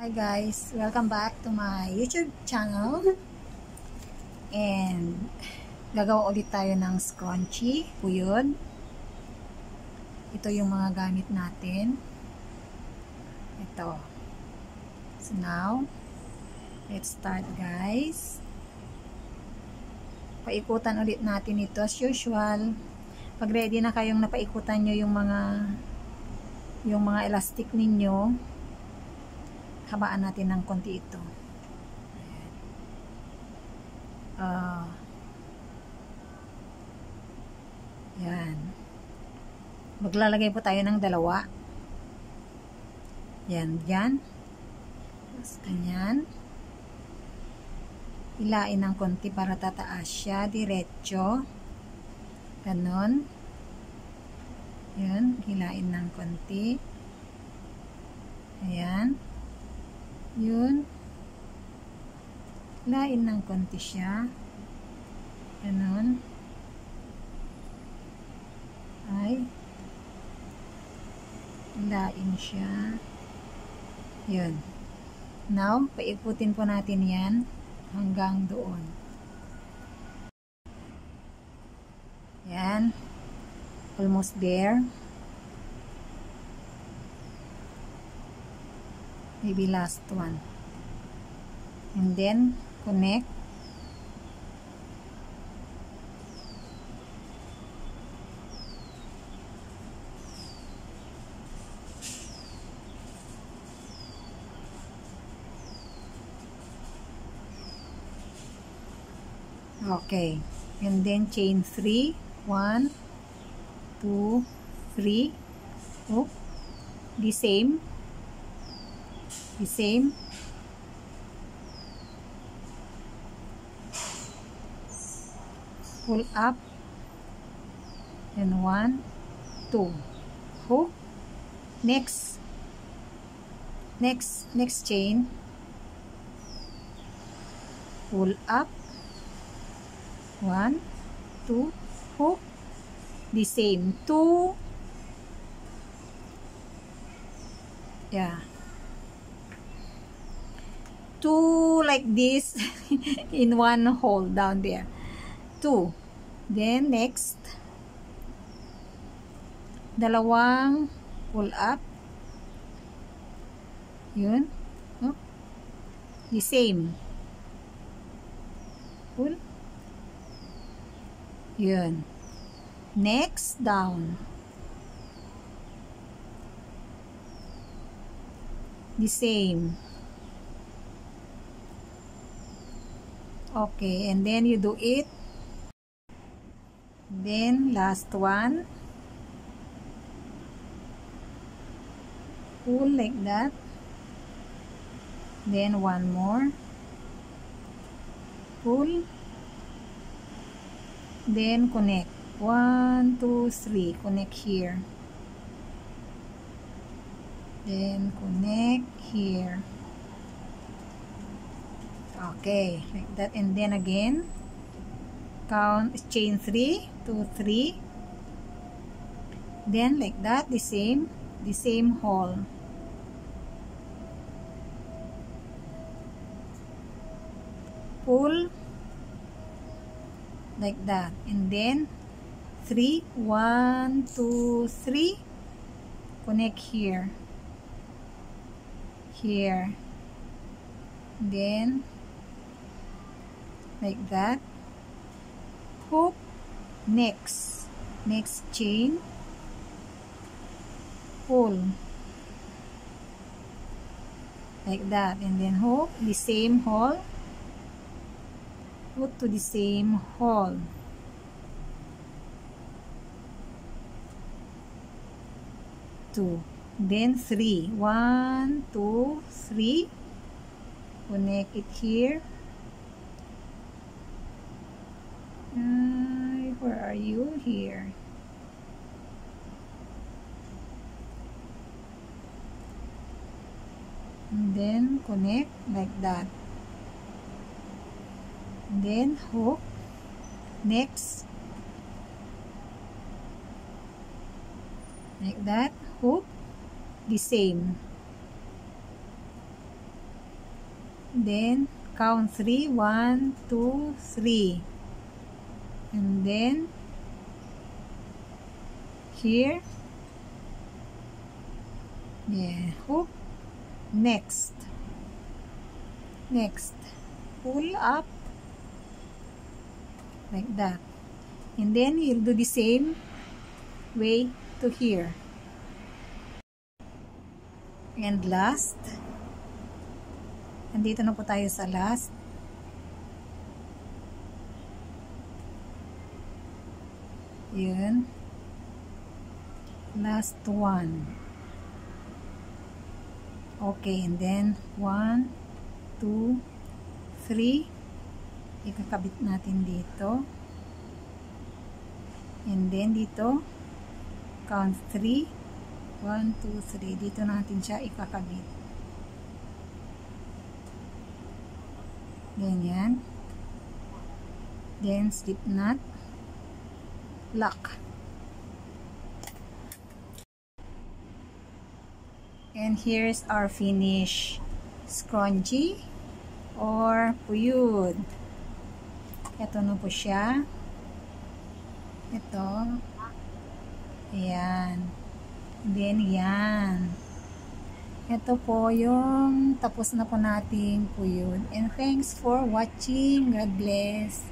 Hi guys, welcome back to my YouTube channel. And gagawa ulit tayo ng scrunchie, puyod. Ito yung mga gamit natin. Ito. So now, let's start guys. Paikutan ulit natin ito as usual. Pag ready na kayong napaikutan nyo yung mga elastic ninyo, habaan natin ng konti ito. Yan. Maglalagay po tayo ng dalawa. Yan, yan. Tapos ganyan. Hilain ng konti para tataas siya. Diretso. Ganon. Yan. Hilain ng konti. Ayan. Yun. Lain ng konti siya. Ganon. Ay. Lain siya. Yun. Now, paikutin po natin yan hanggang doon. Yan. Almost there. Maybe last one. And then connect. Okay. And then chain 3. 1, 2, 3. Oh, the same. The same. Pull up. And 1, 2. Hook. Next chain. Pull up. 1, 2. Hook. The same. 2. Yeah. 2 like this in one hole down there. 2. Then next, dalawang pull up. Yun. Oh. The same. Pull. Yun. Next, down. The same. Okay, and then you do it. Then last one. Pull like that. Then one more. Pull. Then connect. 1, 2, 3. Connect here. Then connect here. Okay, like that. And then again, count, chain 3, 2, 3. Then like that, the same hole. Pull like that. And then 3, 1, 2, 3. Connect here. Here. Then like that. Hook. Next chain. Pull like that, and then hook the same hole. Put to the same hole. Two. Then 3. 1, 2, 3. Connect it here. Where are you? Here. And then connect like that. And then hook. Next. Like that. Hook. The same. Then, count 3. 1, 2, 3. And then, here. Yeah, hook. Next. Next. Pull up. Like that. And then, you'll do the same way to here. And last. Andito na po tayo sa last. Yun. Last one. Okay, and then 1, 2, 3. Ikakabit natin dito. And then dito, count 3. 1, 2, 3. Dito natin siya ikakabit. Ganyan. Then slip knot. Lock. And here's our finish scrunchie or puyud. Ito na po siya. Ito. Ayan. Then yan. Ito po yung tapos na po nating puyud. And thanks for watching. God bless.